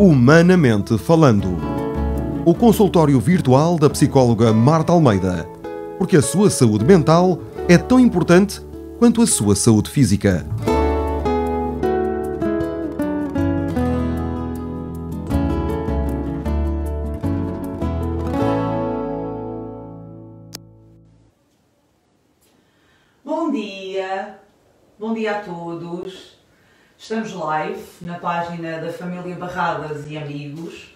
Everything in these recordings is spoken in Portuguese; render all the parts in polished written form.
Humanamente Falando. O consultório virtual da psicóloga Marta Almeida. Porque a sua saúde mental é tão importante quanto a sua saúde física. Bom dia a todos. Estamos live na página da família Barradas e Amigos.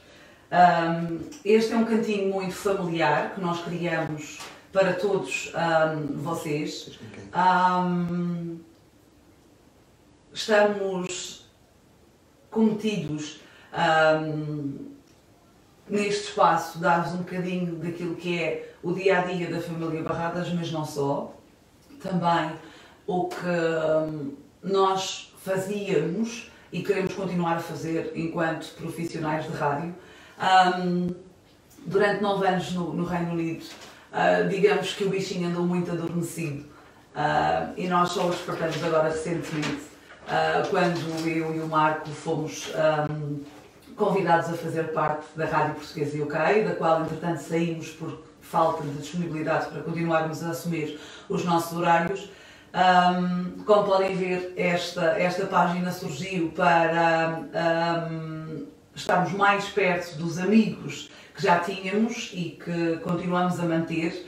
Este é um cantinho muito familiar que nós criamos para todos vocês. Estamos cometidos neste espaço dar-vos um bocadinho daquilo que é o dia-a-dia da família Barradas, mas não só. Também o que nós fazíamos e queremos continuar a fazer enquanto profissionais de rádio. Durante 9 anos no Reino Unido, digamos que o bichinho andou muito adormecido e nós só o despertamos agora recentemente, quando eu e o Marco fomos convidados a fazer parte da Rádio Portuguesa UK, da qual entretanto saímos por falta de disponibilidade para continuarmos a assumir os nossos horários. Como podem ver, esta página surgiu para estarmos mais perto dos amigos que já tínhamos e que continuamos a manter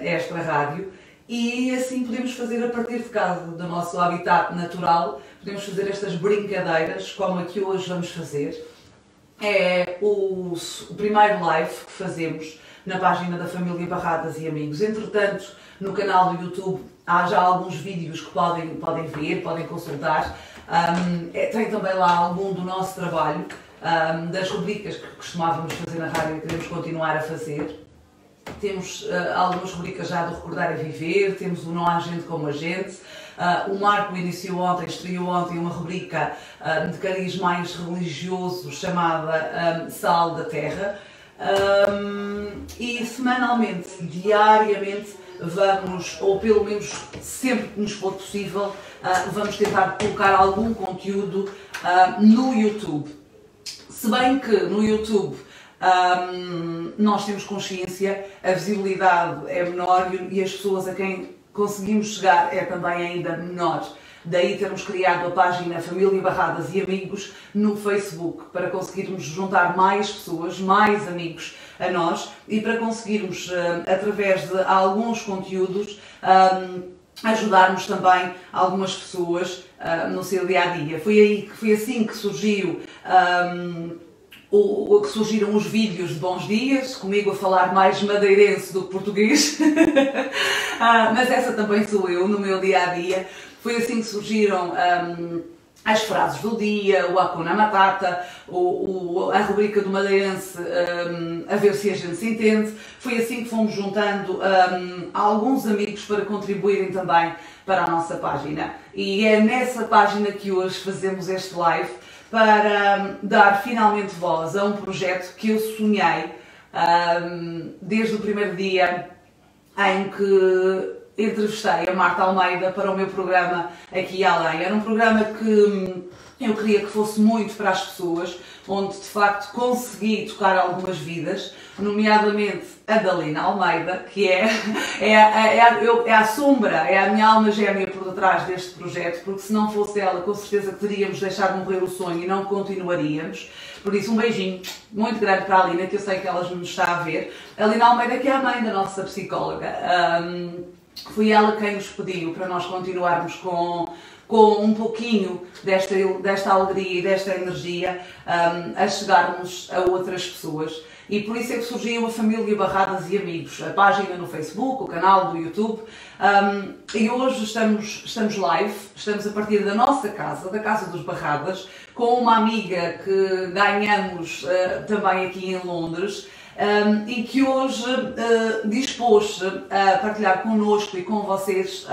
esta rádio, e assim podemos fazer a partir de casa, do nosso habitat natural, podemos fazer estas brincadeiras como a que hoje vamos fazer. É o primeiro live que fazemos na página da família Barradas e Amigos. Entretanto, no canal do YouTube há já alguns vídeos que podem ver, podem consultar. Tem também lá algum do nosso trabalho, das rubricas que costumávamos fazer na rádio e queremos continuar a fazer. Temos algumas rubricas já do Recordar a Viver, temos o Não Há Gente Como a Gente. O Marco estreou ontem uma rubrica de cariz mais religioso chamada Sal da Terra. E semanalmente, diariamente, vamos, ou pelo menos sempre que nos for possível, vamos tentar colocar algum conteúdo no YouTube. Se bem que no YouTube nós temos consciência, a visibilidade é menor e as pessoas a quem conseguimos chegar é também ainda menor. Daí termos criado a página Família Barradas e Amigos no Facebook, para conseguirmos juntar mais pessoas, mais amigos a nós, e para conseguirmos, através de alguns conteúdos, ajudarmos também algumas pessoas no seu dia-a-dia. Foi assim que surgiu que surgiram os vídeos de Bons Dias, comigo a falar mais madeirense do que português, mas essa também sou eu no meu dia-a-dia. Foi assim que surgiram as frases do dia, o Hakuna Matata, a rubrica do madeirense, a ver se a gente se entende. Foi assim que fomos juntando alguns amigos para contribuírem também para a nossa página. E é nessa página que hoje fazemos este live, para dar finalmente voz a um projeto que eu sonhei desde o primeiro dia em que entrevistei a Marta Almeida para o meu programa Aqui e Além. Era um programa que eu queria que fosse muito para as pessoas, onde de facto consegui tocar algumas vidas, nomeadamente a da Lina Almeida, que é a sombra, é a minha alma gêmea por detrás deste projeto, porque se não fosse ela, com certeza que teríamos deixado morrer o sonho e não continuaríamos. Por isso, um beijinho muito grande para a Lina, que eu sei que ela nos está a ver. A Lina Almeida, que é a mãe da nossa psicóloga. Foi ela quem nos pediu para nós continuarmos com um pouquinho desta alegria e desta energia a chegarmos a outras pessoas. E por isso é que surgiu a Família Barradas e Amigos, a página no Facebook, o canal do YouTube. E hoje estamos live, estamos a partir da nossa casa, da Casa dos Barradas, com uma amiga que ganhamos também aqui em Londres, e que hoje dispôs a partilhar connosco e com vocês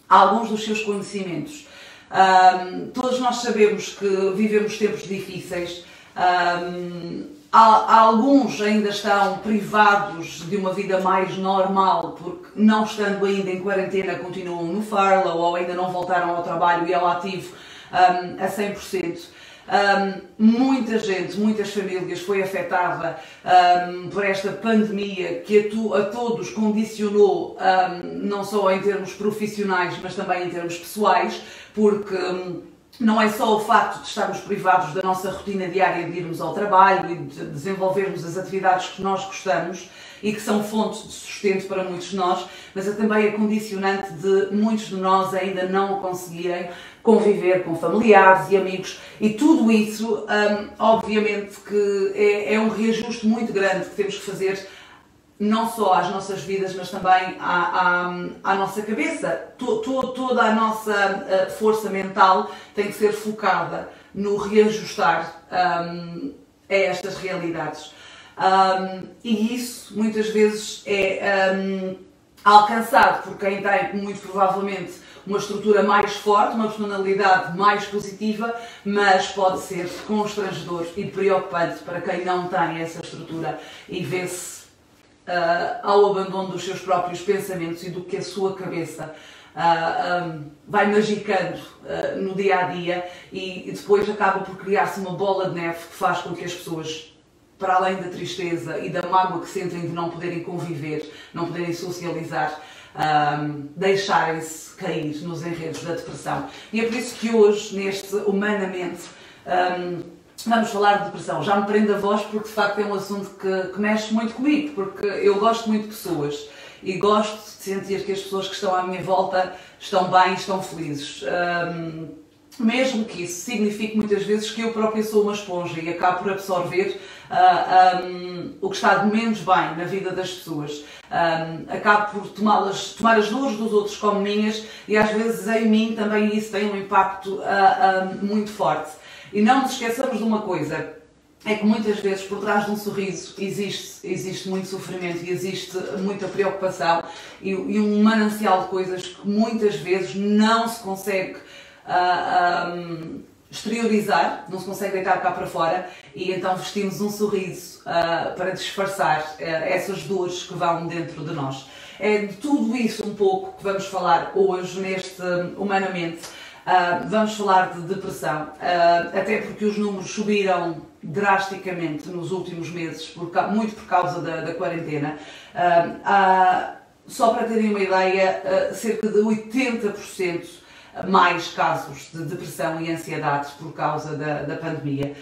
alguns dos seus conhecimentos. Todos nós sabemos que vivemos tempos difíceis. Alguns ainda estão privados de uma vida mais normal, porque não estando ainda em quarentena continuam no furlough ou ainda não voltaram ao trabalho e ao ativo a 100%. Muita gente, muitas famílias foi afetada por esta pandemia que a todos condicionou, não só em termos profissionais, mas também em termos pessoais, porque não é só o facto de estarmos privados da nossa rotina diária de irmos ao trabalho e de desenvolvermos as atividades que nós gostamos e que são fontes de sustento para muitos de nós, mas é também a condicionante de muitos de nós ainda não conseguirem conviver com familiares e amigos, e tudo isso, obviamente que é um reajuste muito grande que temos que fazer, não só às nossas vidas, mas também à nossa cabeça. Toda a nossa força mental tem que ser focada no reajustar a estas realidades. E isso muitas vezes é alcançado por quem tem, muito provavelmente, uma estrutura mais forte, uma personalidade mais positiva, mas pode ser constrangedor e preocupante para quem não tem essa estrutura e vê-se ao abandono dos seus próprios pensamentos e do que a sua cabeça vai magicando no dia a dia, e depois acaba por criar-se uma bola de neve que faz com que as pessoas, para além da tristeza e da mágoa que sentem de não poderem conviver, não poderem socializar, deixarem-se cair nos enredos da depressão. E é por isso que hoje, neste Humanamente, vamos falar de depressão. Já me prende a voz porque de facto é um assunto que mexe muito comigo, porque eu gosto muito de pessoas e gosto de sentir que as pessoas que estão à minha volta estão bem, estão felizes. Mesmo que isso signifique muitas vezes que eu própria sou uma esponja e acabo por absorver o que está de menos bem na vida das pessoas. Acabo por tomar as dores dos outros como minhas, e às vezes em mim também isso tem um impacto muito forte. E não nos esqueçamos de uma coisa, é que muitas vezes por trás de um sorriso existe muito sofrimento e existe muita preocupação e um manancial de coisas que muitas vezes não se consegue exteriorizar, não se consegue deitar cá para fora, e então vestimos um sorriso para disfarçar essas dores que vão dentro de nós. É de tudo isso um pouco que vamos falar hoje neste Humanamente. Vamos falar de depressão, até porque os números subiram drasticamente nos últimos meses, muito por causa da quarentena. Só para terem uma ideia, cerca de 80% mais casos de depressão e ansiedade por causa da pandemia.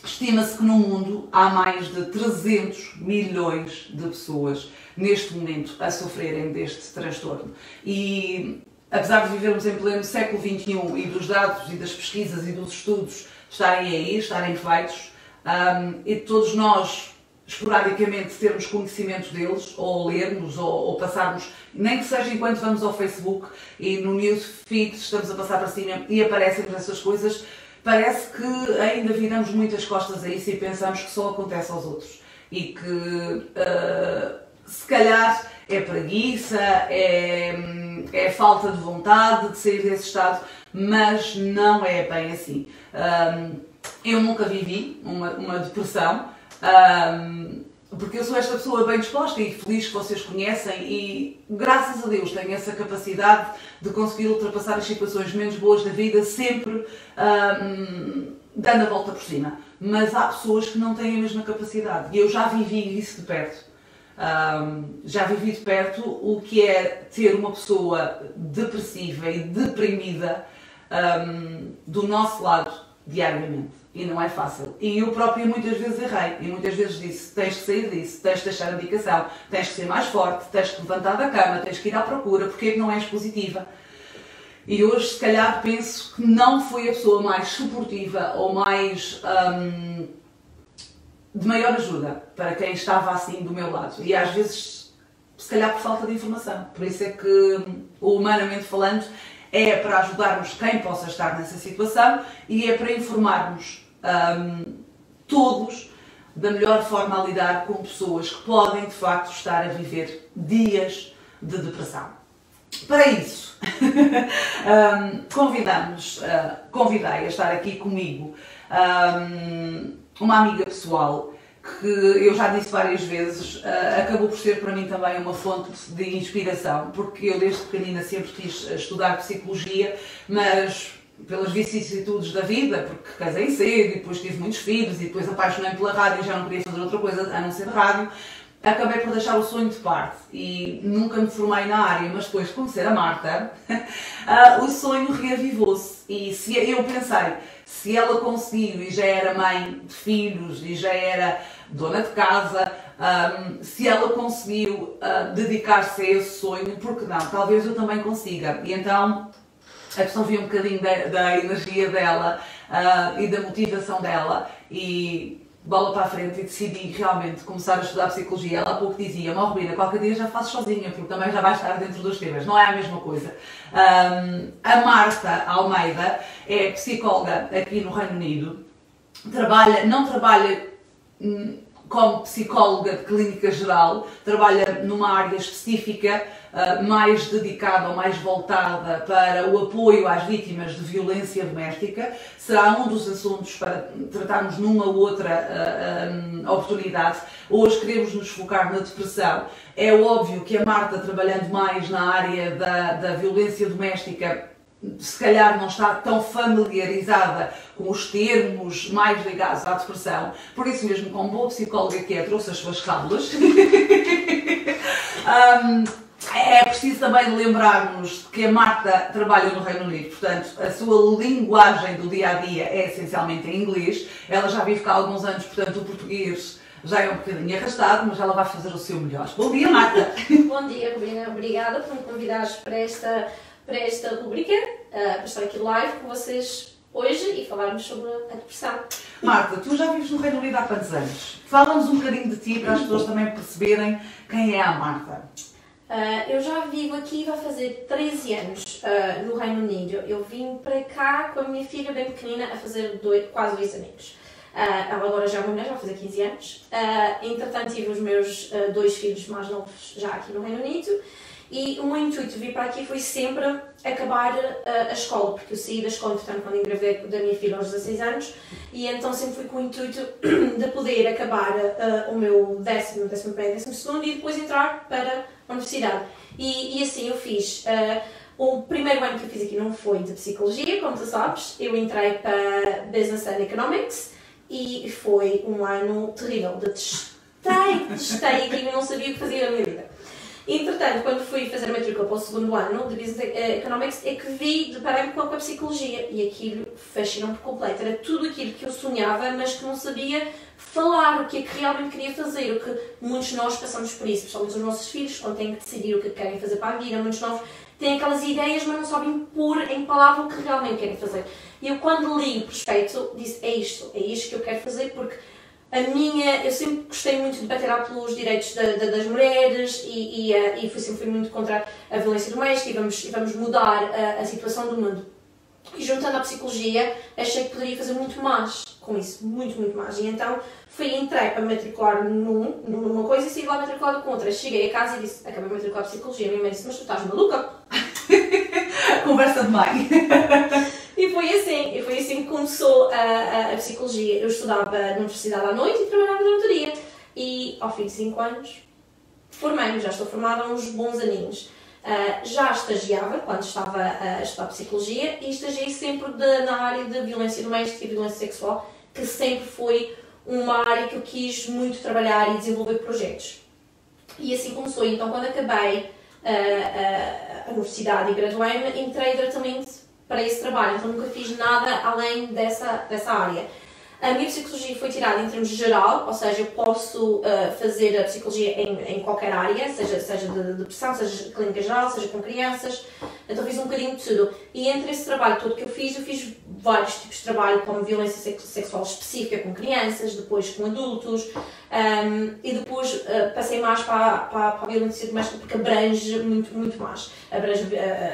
Estima-se que no mundo há mais de 300 milhões de pessoas neste momento a sofrerem deste transtorno. E apesar de vivermos em pleno século XXI e dos dados e das pesquisas e dos estudos estarem aí, estarem feitos, e todos nós esporadicamente termos conhecimento deles, ou lermos, ou passarmos, nem que seja enquanto vamos ao Facebook e no newsfeed estamos a passar para cima e aparecem essas coisas, parece que ainda viramos muitas costas a isso e pensamos que só acontece aos outros. E que se calhar é preguiça, é falta de vontade de sair desse estado, mas não é bem assim. Eu nunca vivi uma depressão, porque eu sou esta pessoa bem disposta e feliz que vocês conhecem, e graças a Deus tenho essa capacidade de conseguir ultrapassar as situações menos boas da vida, sempre dando a volta por cima. Mas há pessoas que não têm a mesma capacidade, e eu já vivi isso de perto. Já vivi de perto o que é ter uma pessoa depressiva e deprimida do nosso lado diariamente. E não é fácil. E eu própria muitas vezes errei. E muitas vezes disse, tens de sair disso, tens de deixar a medicação, tens de ser mais forte, tens de te levantar da cama, tens de ir à procura, porque é que não és positiva? E hoje, se calhar, penso que não fui a pessoa mais suportiva ou mais de maior ajuda para quem estava assim do meu lado. E às vezes, se calhar por falta de informação. Por isso é que o Humanamente Falando é para ajudarmos quem possa estar nessa situação e é para informarmos todos da melhor forma a lidar com pessoas que podem de facto estar a viver dias de depressão. Para isso, convidei a estar aqui comigo uma amiga pessoal que eu já disse várias vezes, acabou por ser para mim também uma fonte de inspiração, porque eu desde pequenina sempre quis estudar psicologia, mas pelas vicissitudes da vida, porque casei cedo e depois tive muitos filhos e depois apaixonei-me pela rádio e já não queria fazer outra coisa a não ser rádio, acabei por deixar o sonho de parte e nunca me formei na área, mas depois de conhecer a Marta, o sonho reavivou-se e eu pensei, se ela conseguiu e já era mãe de filhos e já era dona de casa, se ela conseguiu dedicar-se a esse sonho, por que não? Talvez eu também consiga. E então absorvi um bocadinho da energia dela e da motivação dela e bola para a frente e decidi realmente começar a estudar psicologia. Ela há pouco dizia, Rubina, qualquer dia já faço sozinha, porque também já vai estar dentro dos temas. Não é a mesma coisa. A Marta Almeida é psicóloga aqui no Reino Unido. Não trabalha como psicóloga de clínica geral, trabalha numa área específica, mais dedicada ou mais voltada para o apoio às vítimas de violência doméstica. Será um dos assuntos para tratarmos numa ou outra oportunidade. Hoje queremos nos focar na depressão. É óbvio que a Marta, trabalhando mais na área da violência doméstica, se calhar não está tão familiarizada com os termos mais ligados à depressão, por isso mesmo, como boa psicóloga que é, trouxe as suas cábulas. É preciso também lembrarmos que a Marta trabalha no Reino Unido, portanto, a sua linguagem do dia-a-dia é essencialmente em inglês. Ela já vive cá há alguns anos, portanto, o português já é um bocadinho arrastado, mas ela vai fazer o seu melhor. Bom dia, Marta! Bom dia, Rubina. Obrigada por me convidares para esta rubrica, para estar aqui live com vocês hoje e falarmos sobre a depressão. Marta, tu já vives no Reino Unido há quantos anos? Fala-nos um bocadinho de ti para as pessoas também perceberem quem é a Marta. Eu já vivo aqui, vai fazer 13 anos no Reino Unido. Eu vim para cá com a minha filha bem pequenina a fazer quase 2 aninhos. Ela agora já é uma mulher, já vai fazer 15 anos. Entretanto, tive os meus 2 filhos mais novos já aqui no Reino Unido. E o meu intuito de vir para aqui foi sempre acabar a escola, porque eu saí da escola, portanto, quando engravidei da minha filha aos 16 anos, e então sempre fui com o intuito de poder acabar o meu 11º, 12º e depois entrar para a universidade. E assim eu fiz. O primeiro ano que eu fiz aqui não foi de psicologia, como tu sabes, eu entrei para Business and Economics e foi um ano terrível, detestei aqui, eu não sabia o que fazer na minha vida. Entretanto, quando fui fazer a matrícula para o 2º ano de Business Economics, é que deparei-me com a psicologia e aquilo fascinou-me por completo. Era tudo aquilo que eu sonhava, mas que não sabia falar, o que é que realmente queria fazer, o que muitos de nós passamos por isso, principalmente os nossos filhos, quando têm que decidir o que querem fazer para a vida. Muitos de nós têm aquelas ideias, mas não sabem pôr em palavra o que realmente querem fazer. E eu, quando li o prospecto, disse, é isto que eu quero fazer, porque eu sempre gostei muito de bater pelos direitos das mulheres e sempre fui muito contra a violência doméstica e vamos mudar a situação do mundo. E juntando a psicologia, achei que poderia fazer muito mais com isso, muito mais. E então entrei para me matricular numa coisa e saí lá matriculada com outra. Cheguei a casa e disse, acabei de matricular psicologia. A minha mãe disse, mas tu estás maluca? Conversa de mãe. E foi assim que começou a psicologia. Eu estudava na universidade à noite e trabalhava durante o dia. E ao fim de 5 anos, formei-me, já estou formada há uns bons aninhos. Já estagiava quando estava a estudar psicologia e estagiei sempre na área de violência doméstica e violência sexual, que sempre foi uma área que eu quis muito trabalhar e desenvolver projetos. E assim começou. Então, quando acabei a universidade e graduei-me, entrei diretamente para esse trabalho, então nunca fiz nada além dessa área. A minha psicologia foi tirada em termos geral, ou seja, eu posso fazer a psicologia em qualquer área, seja de depressão, seja de clínica geral, seja com crianças, então fiz um bocadinho de tudo. E entre esse trabalho todo que eu fiz vários tipos de trabalho, como violência sexual específica com crianças, depois com adultos, e depois passei mais para a violência doméstica, porque abrange muito mais. Abrange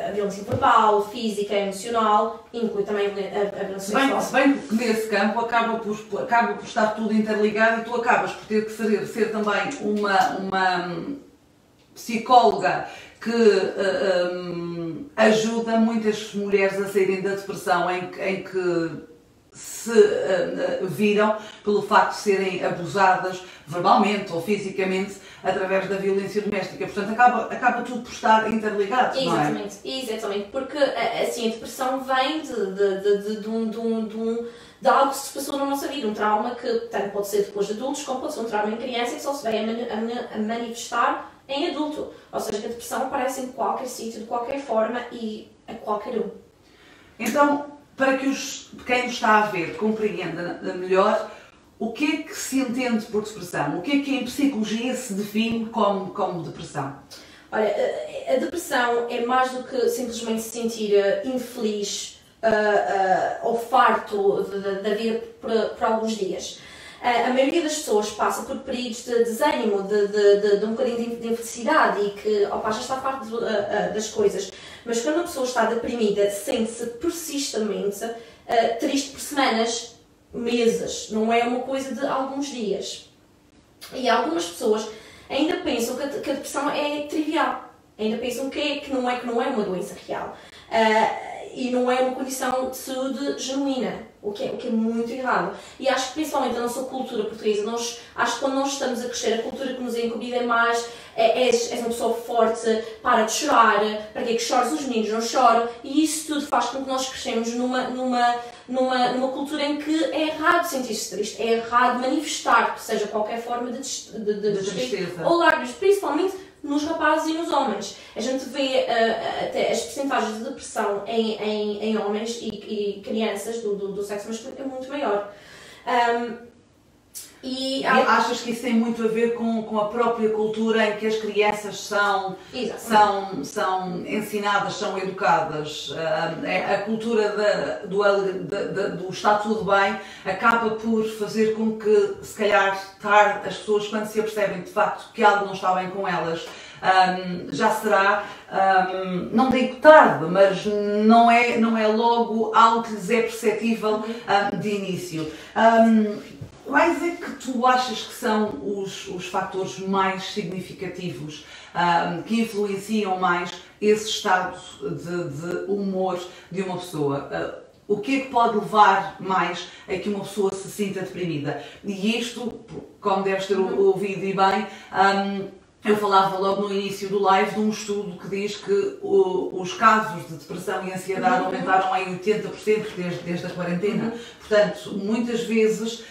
a violência verbal, física, emocional, inclui também a violência sexual. Se bem que nesse campo acaba por estar tudo interligado e tu acabas por ter que ser também uma psicóloga que ajuda muitas mulheres a saírem da depressão em que se viram pelo facto de serem abusadas verbalmente ou fisicamente através da violência doméstica. Portanto, acaba tudo por estar interligado, exatamente, não é? Exatamente, porque assim, a depressão vem de algo que se passou na nossa vida, um trauma que tanto pode ser depois de adultos, como pode ser um trauma em criança que só se vai a manifestar em adulto. Ou seja, que a depressão aparece em qualquer sítio, de qualquer forma e a qualquer um. Então, para que quem nos está a ver compreenda melhor, o que é que se entende por depressão? O que é que em psicologia se define como depressão? Olha, a depressão é mais do que simplesmente se sentir infeliz ou farto da vida por alguns dias. A maioria das pessoas passa por períodos de desânimo, de um bocadinho de infelicidade e que já está farto das coisas. Mas quando a pessoa está deprimida, sente-se persistamente triste por semanas, meses, não é uma coisa de alguns dias. E algumas pessoas ainda pensam que a depressão é trivial, ainda pensam que não é uma doença real. E não é uma condição de saúde genuína, o que é muito errado. E acho que principalmente a nossa cultura portuguesa, acho que quando nós estamos a crescer, a cultura que nos é incumbida é mais és uma pessoa forte, para de chorar, para que é que choras, os meninos não choram, e isso tudo faz com que nós crescemos numa cultura em que é errado sentir-se triste, é errado manifestar, seja qualquer forma de tristeza ou lágrimas, principalmente nos rapazes e nos homens. A gente vê até as percentagens de depressão em homens e crianças do sexo masculino é muito maior. E achas que isso tem muito a ver com a própria cultura em que as crianças são ensinadas, são educadas? A cultura do está tudo bem acaba por fazer com que, se calhar, tarde, as pessoas, quando se apercebem de facto que algo não está bem com elas, já será, não digo tarde, mas não é logo algo que lhes é perceptível de início. Quais é que tu achas que são os fatores mais significativos que influenciam mais esse estado de humor de uma pessoa? O que é que pode levar mais a que uma pessoa se sinta deprimida? E isto, como deves ter ouvido e bem, eu falava logo no início do live de um estudo que diz que os casos de depressão e ansiedade aumentaram em 80% desde a quarentena. Portanto, muitas vezes,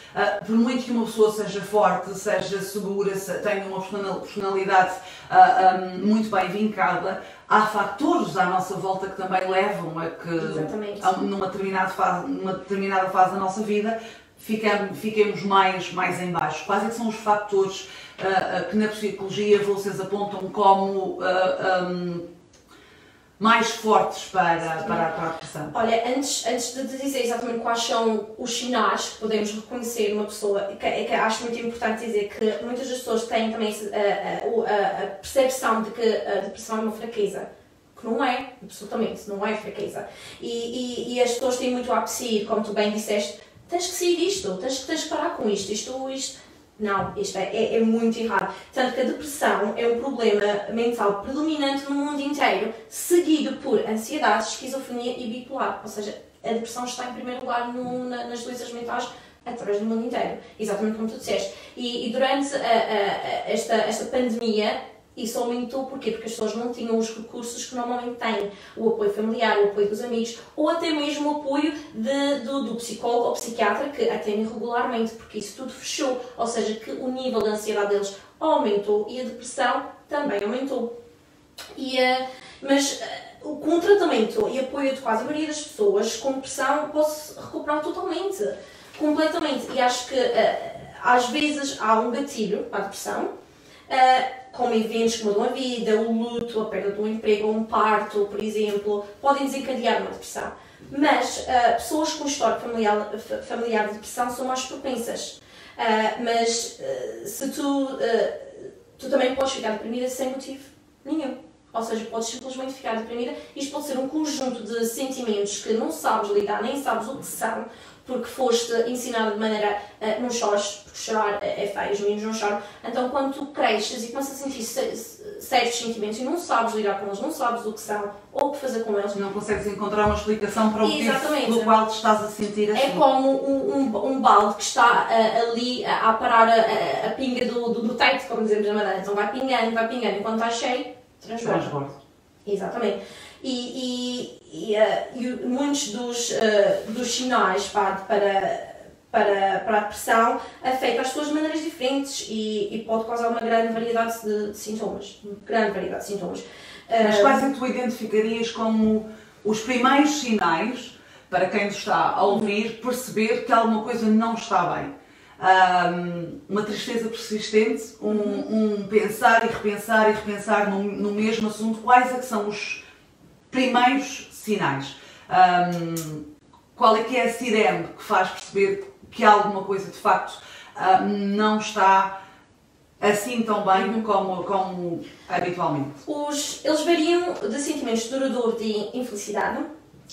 por muito que uma pessoa seja forte, seja segura, tenha uma personalidade muito bem vincada, há fatores à nossa volta que também levam a que, numa determinada fase da nossa vida, fiquemos mais em baixo. Quais é que são os fatores que na psicologia vocês apontam como mais fortes para a depressão? Olha, antes de dizer exatamente quais são os sinais que podemos reconhecer numa pessoa, que acho muito importante dizer que muitas das pessoas têm também a percepção de que a depressão é uma fraqueza. Que não é, absolutamente, não é fraqueza. E as pessoas têm muito a psi, como tu bem disseste, tens que sair disto, tens que parar com isto. Não, isto é muito errado. Tanto que a depressão é um problema mental predominante no mundo inteiro, seguido por ansiedade, esquizofrenia e bipolar. Ou seja, a depressão está em primeiro lugar nas doenças mentais através do mundo inteiro. Exatamente como tu disseste. E durante esta pandemia, isso aumentou porquê? Porque as pessoas não tinham os recursos que normalmente têm. O apoio familiar, o apoio dos amigos, ou até mesmo o apoio do psicólogo ou psiquiatra que atendem regularmente, porque isso tudo fechou. Ou seja, que o nível de ansiedade deles aumentou e a depressão também aumentou. Mas com o tratamento e apoio adequado, a maioria das pessoas com depressão pode-se recuperar totalmente, completamente. E acho que às vezes há um gatilho para a depressão, como eventos que mudam a vida, o luto, a perda de um emprego, um parto, por exemplo, podem desencadear uma depressão. Mas pessoas com histórico familiar de depressão são mais propensas. Mas se tu também podes ficar deprimida sem motivo nenhum. ou seja, podes simplesmente ficar deprimida. Isto pode ser um conjunto de sentimentos que não sabes lidar, nem sabes o que são, porque foste ensinada de maneira não chores, porque chorar é feio, os meninos não choram. Então, quando tu cresces e começas a sentir certos sentimentos e não sabes lidar com eles, não sabes o que são ou o que fazer com eles, não consegues encontrar uma explicação para o motivo exatamente, pelo qual te estás a sentir assim. É como um balde que está ali a parar a pinga do teto, como dizemos na Madeira. Então vai pingando, enquanto está cheio, transborda. Exatamente. E muitos dos sinais para a depressão afetam as suas maneiras diferentes e pode causar uma grande variedade de sintomas. Mas quais é que tu identificarias como os primeiros sinais para quem nos está a ouvir perceber que alguma coisa não está bem? Uma tristeza persistente, um pensar e repensar no mesmo assunto. Quais é que são os primeiros sinais? Qual é que é a sirene que faz perceber que alguma coisa de facto não está assim tão bem como habitualmente? Eles variam de sentimentos duradouros de infelicidade,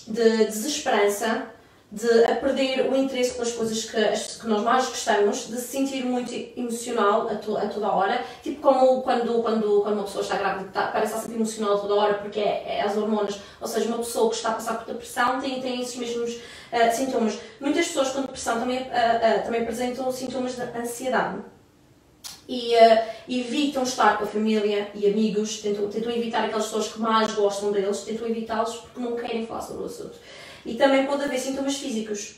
de desesperança, de a perder o interesse pelas coisas que nós mais gostamos, de se sentir muito emocional a toda a hora, tipo como quando uma pessoa está grávida parece estar sempre emocional a toda a hora porque é as hormonas, ou seja, uma pessoa que está a passar por depressão tem esses mesmos sintomas. Muitas pessoas com depressão também apresentam sintomas de ansiedade. E evitam estar com a família e amigos, tentam evitar aquelas pessoas que mais gostam deles, tentam evitá-los porque não querem falar sobre o assunto. E também pode haver sintomas físicos,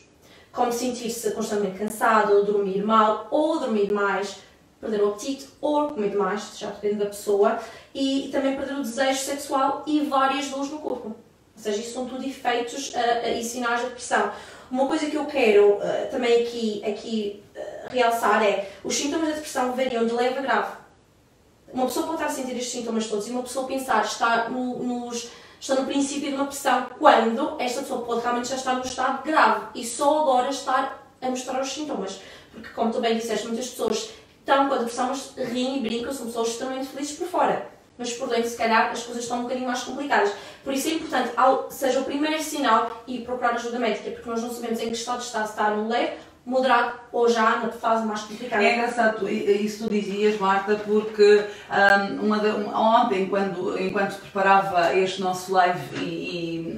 como sentir-se constantemente cansado, dormir mal ou dormir demais, perder o apetite ou comer demais, já depende da pessoa, e também perder o desejo sexual e várias dores no corpo. Ou seja, isso são tudo efeitos e sinais de depressão. Uma coisa que eu quero também aqui realçar é os sintomas da depressão variam de leve a grave. Uma pessoa pode estar a sentir estes sintomas todos e uma pessoa pensar está no princípio de uma depressão, quando esta pessoa pode realmente já estar no estado grave e só agora estar a mostrar os sintomas. Porque, como tu bem disseste, muitas pessoas estão com a depressão, mas riem e brincam, são pessoas extremamente felizes por fora. Mas por dentro, se calhar, as coisas estão um bocadinho mais complicadas. Por isso é importante, seja o primeiro sinal, e procurar ajuda médica, porque nós não sabemos em que estado está, se está no leve, moderado ou já na fase mais complicada. É engraçado isso tu dizias, Marta, porque ontem, enquanto preparava este nosso live e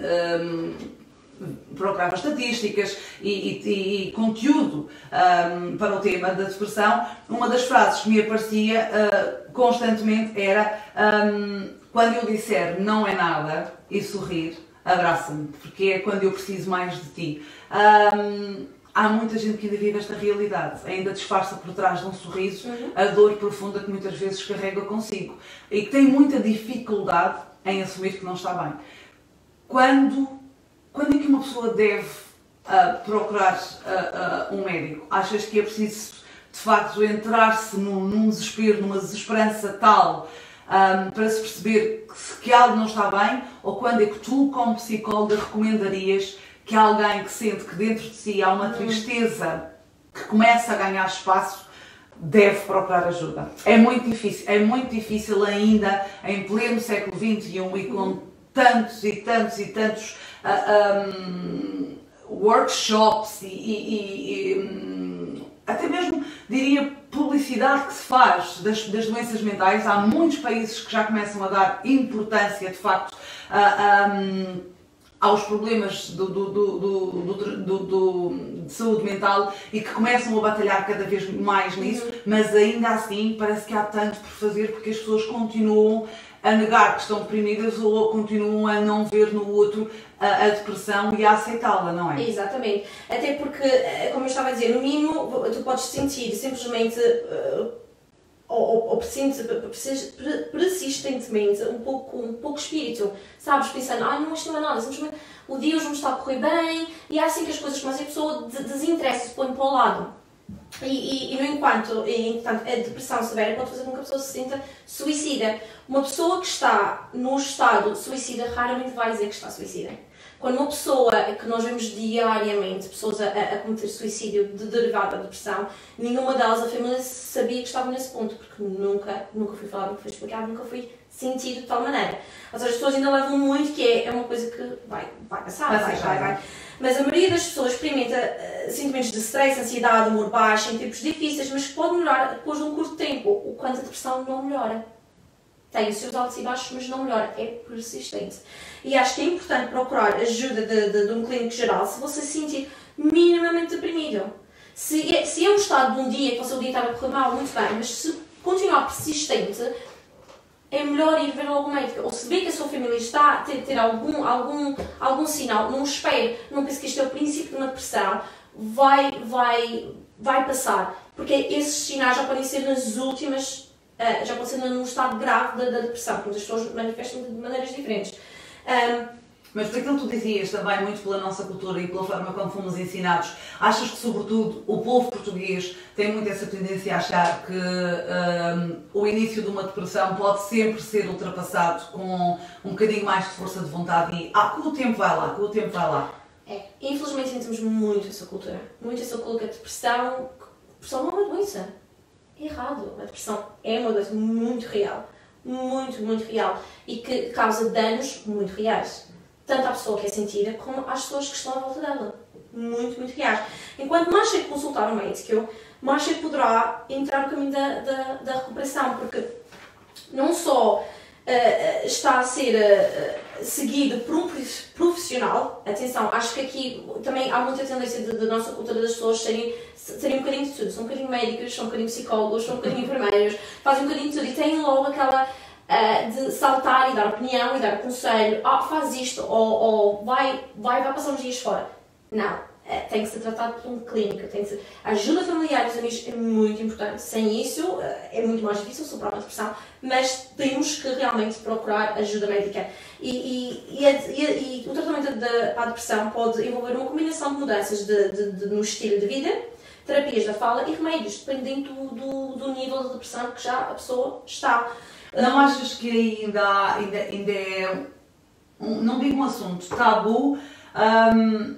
procurava estatísticas e conteúdo para o tema da depressão, uma das frases que me aparecia constantemente era quando eu disser não é nada e sorrir, abraça-me, porque é quando eu preciso mais de ti. Há muita gente que ainda vive esta realidade, ainda disfarça por trás de um sorriso a dor profunda que muitas vezes carrega consigo e que tem muita dificuldade em assumir que não está bem. Quando é que uma pessoa deve procurar um médico? Achas que é preciso, de facto, entrar-se num desespero, numa desesperança tal para se perceber que algo não está bem? Ou quando é que tu, como psicóloga, recomendarias que alguém que sente que dentro de si há uma tristeza que começa a ganhar espaço deve procurar ajuda? É muito difícil ainda em pleno século XXI e com tantos workshops e até mesmo, diria, publicidade que se faz das doenças mentais. Há muitos países que já começam a dar importância, de facto, aos problemas de saúde mental e que começam a batalhar cada vez mais nisso, mas ainda assim parece que há tanto por fazer porque as pessoas continuam a negar que estão deprimidas ou continuam a não ver no outro a depressão e a aceitá-la, não é? Exatamente. Até porque, como eu estava a dizer, no mínimo tu podes sentir simplesmente ou persistentemente um pouco espírito, sabes, pensando, isto não é nada, simplesmente o dia hoje me está a correr bem, e é assim que as coisas começam, a pessoa desinteressa, se põe para o lado. E no entanto, a depressão severa pode fazer com que a pessoa se sinta suicida. Uma pessoa que está no estado suicida raramente vai dizer que está suicida. Quando uma pessoa que nós vemos diariamente, pessoas a cometer suicídio derivado da depressão, nenhuma delas, a família, sabia que estava nesse ponto, porque nunca foi falado, nunca foi explicado, nunca foi sentir de tal maneira. Ou seja, as pessoas ainda levam muito que é uma coisa que vai passar, vai. Mas a maioria das pessoas experimenta sentimentos de stress, ansiedade, humor baixo, em tempos difíceis, mas que pode melhorar depois de um curto tempo, o quanto a depressão não melhora. Tem os seus altos e baixos, mas não melhora, é persistente. E acho que é importante procurar ajuda de um clínico geral se você se sentir minimamente deprimido. Se é um estado de um dia, que o seu dia está a correr mal, muito bem, mas se continuar persistente, é melhor ir ver algum médico. Ou se vê que a sua família está a ter algum sinal, não espere, não pense que isto é o princípio de uma depressão, vai passar. Porque esses sinais já podem ser nas últimas, já pode ser num estado grave da depressão, porque as pessoas manifestam de maneiras diferentes. Mas por aquilo que tu dizias também, muito pela nossa cultura e pela forma como fomos ensinados, achas que, sobretudo, o povo português tem muito essa tendência a achar que o início de uma depressão pode sempre ser ultrapassado com um bocadinho mais de força de vontade e que o tempo vai lá, Infelizmente temos muito essa cultura que a depressão não é uma doença. É errado. A depressão é uma doença muito real. Muito real. E que causa danos muito reais. Tanto à pessoa que é sentida, como às pessoas que estão à volta dela. Muito reais. Enquanto mais cedo consultar um médico, mais cedo poderá entrar no caminho da recuperação, porque não só está a ser seguido por um profissional, atenção, acho que aqui também há muita tendência da nossa cultura das pessoas serem um bocadinho de tudo, são um bocadinho médicos, são um bocadinho psicólogos, são um bocadinho enfermeiros, fazem um bocadinho de tudo e têm logo aquela de saltar e dar opinião e dar conselho, faz isto, ou vai passar uns dias fora. Não, tem que ser tratado por um clínico, a ajuda familiar dos amigos é muito importante. Sem isso é muito mais difícil superar uma depressão, mas temos que realmente procurar ajuda médica. E o tratamento para a depressão pode envolver uma combinação de mudanças no estilo de vida, terapias da fala e remédios, dependendo do nível de depressão que já a pessoa está. Não achas que ainda é, não digo um assunto tabu,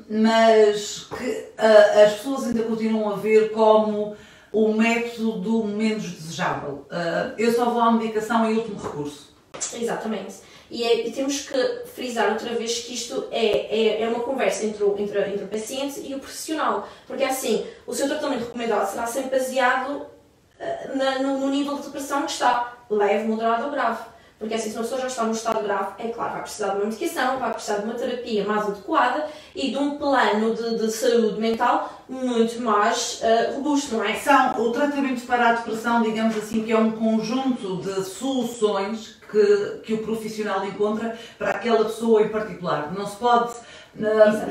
mas que as pessoas ainda continuam a ver como o método menos desejável? Eu só vou à medicação em último recurso. Exatamente. E temos que frisar outra vez que isto é uma conversa entre o paciente e o profissional. Porque assim, o seu tratamento recomendado será sempre baseado no nível de depressão que está, leve, moderado ou grave. Porque assim, se uma pessoa já está num estado grave, é claro, vai precisar de uma medicação, vai precisar de uma terapia mais adequada e de um plano de saúde mental muito mais robusto, não é? O tratamento para a depressão, digamos assim, que é um conjunto de soluções que o profissional encontra para aquela pessoa em particular. Não se pode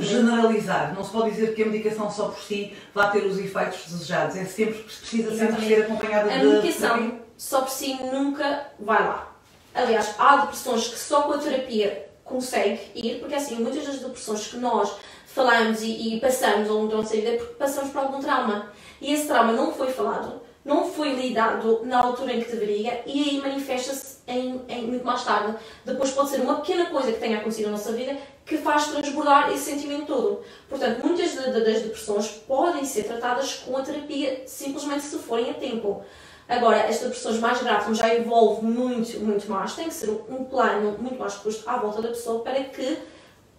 generalizar, não se pode dizer que a medicação só por si vai ter os efeitos desejados. Precisa sempre ser acompanhada de... A medicação só por si nunca vai lá. Aliás, há depressões que só com a terapia consegue ir, porque assim, muitas das depressões que nós falamos e passamos ao longo da nossa vida é porque passamos por algum trauma. E esse trauma não foi falado, não foi lidado na altura em que deveria e aí manifesta-se em muito mais tarde. Depois pode ser uma pequena coisa que tenha acontecido na nossa vida que faz transbordar esse sentimento todo. Portanto, muitas das depressões podem ser tratadas com a terapia simplesmente se forem a tempo. Agora, as depressões mais graves já envolve muito mais, tem que ser um plano muito mais robusto à volta da pessoa para que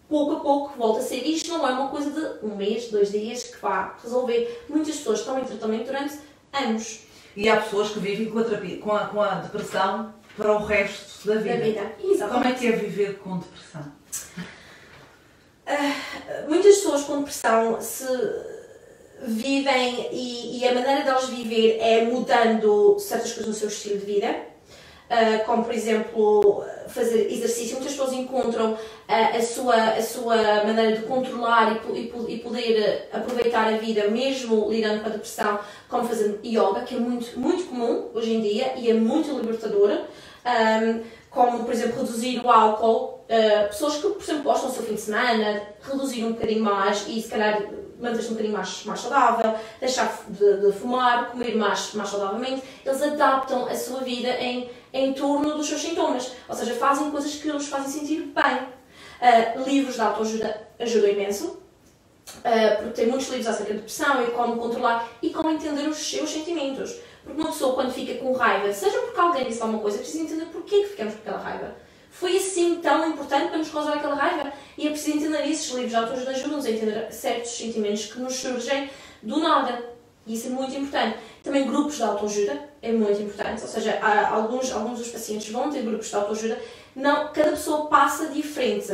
pouco a pouco volte a ser. Isto não é uma coisa de um mês, 2 dias que vá resolver. Muitas pessoas estão em tratamento durante anos. E há pessoas que vivem com a terapia, com a depressão para o resto da vida. Exatamente. Como é que é viver com depressão? Muitas pessoas com depressão vivem e a maneira delas viver é mudando certas coisas no seu estilo de vida, como por exemplo fazer exercício. Muitas pessoas encontram a sua maneira de controlar e poder aproveitar a vida mesmo lidando com a depressão, como fazer yoga, que é muito comum hoje em dia e é muito libertadora, como por exemplo reduzir o álcool. Pessoas que por exemplo gostam do seu fim de semana, reduzir um bocadinho mais e se calhar manter-se um bocadinho mais saudável, deixar de fumar, comer mais saudavelmente. Eles adaptam a sua vida em torno dos seus sintomas, ou seja, fazem coisas que os fazem sentir bem. Livros de autoajuda ajudam imenso, porque tem muitos livros acerca de depressão e como controlar e como entender os seus sentimentos. Porque uma pessoa quando fica com raiva, seja porque alguém disse alguma coisa, precisa entender porquê que ficamos com aquela raiva. Foi assim tão importante para nos causar aquela raiva? E é preciso entender isso. Os livros de autoajuda ajudam-nos a entender certos sentimentos que nos surgem do nada. E isso é muito importante. Também grupos de autoajuda é muito importante. Ou seja, alguns dos pacientes vão ter grupos de autoajuda. Não, cada pessoa passa diferente,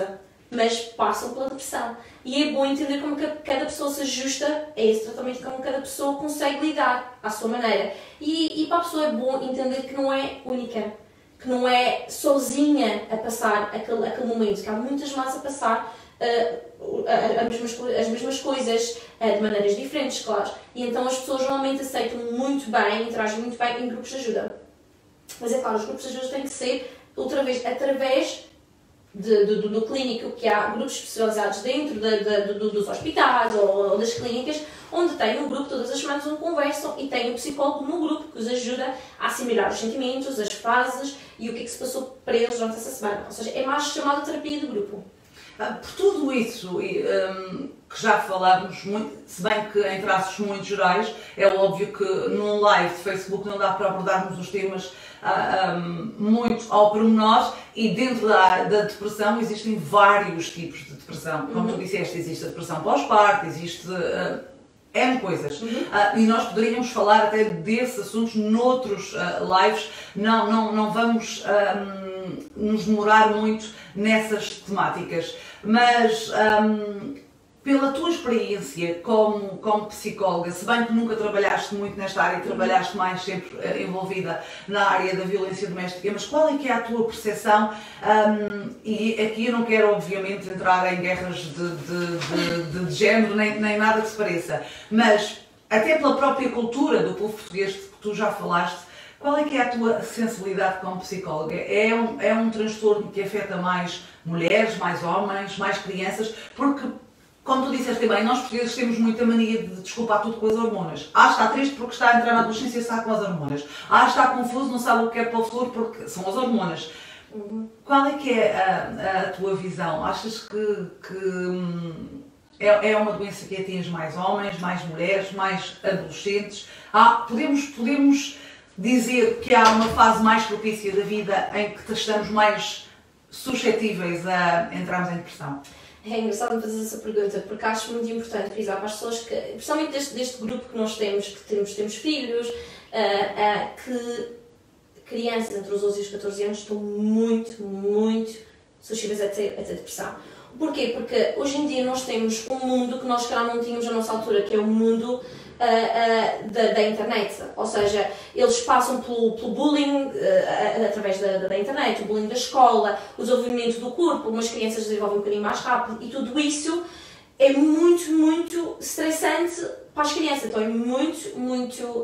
mas passam pela depressão. E é bom entender como cada pessoa se ajusta a esse tratamento, como cada pessoa consegue lidar à sua maneira. E para a pessoa é bom entender que não é única, que não é sozinha a passar aquele momento, que há muitas más a passar as mesmas coisas de maneiras diferentes, claro. E então as pessoas normalmente aceitam muito bem, interagem muito bem em grupos de ajuda. Mas é claro, os grupos de ajuda têm que ser outra vez através do clínico, que há grupos especializados dentro dos hospitais ou das clínicas, onde tem um grupo todas as semanas onde conversam e tem um psicólogo no grupo que os ajuda a assimilar os sentimentos, as fases e o que é que se passou para eles durante essa semana. Ou seja, é mais chamada terapia de grupo. Por tudo isso que já falámos, muito, se bem que em traços muito gerais, é óbvio que num live de Facebook não dá para abordarmos os temas muito ao pormenor, e dentro da depressão existem vários tipos de depressão. Como tu disseste, existe a depressão pós-parto, existe N coisas. E nós poderíamos falar até desses assuntos noutros lives, não vamos nos demorar muito nessas temáticas, mas pela tua experiência como psicóloga, se bem que nunca trabalhaste muito nesta área, trabalhaste mais sempre envolvida na área da violência doméstica, mas qual é que é a tua percepção? E aqui eu não quero obviamente entrar em guerras de género, nem nada que se pareça, mas até pela própria cultura do povo português que tu já falaste, qual é que é a tua sensibilidade como psicóloga? É um transtorno que afeta mais mulheres, mais homens, mais crianças? Porque, como tu disseste bem, nós portugueses temos muita mania de desculpar tudo com as hormonas. Está triste porque está a entrar na adolescência e está com as hormonas. Está confuso, não sabe o que quer para o futuro porque são as hormonas. Qual é que é a tua visão? Achas que é uma doença que atinge mais homens, mais mulheres, mais adolescentes? Podemos dizer que há uma fase mais propícia da vida em que estamos mais suscetíveis a entrarmos em depressão? É engraçado fazer essa pergunta, porque acho muito importante frisar para as pessoas que, principalmente deste grupo que nós temos, que temos filhos, que crianças entre os 12 e os 14 anos estão muito suscetíveis a ter depressão. Porquê? Porque hoje em dia nós temos um mundo que nós, se calhar, não tínhamos na nossa altura, que é o mundo da internet. Ou seja, eles passam pelo bullying através da internet, o bullying da escola, o desenvolvimento do corpo, umas crianças desenvolvem um bocadinho mais rápido, e tudo isso é muito estressante para as crianças. Então é muito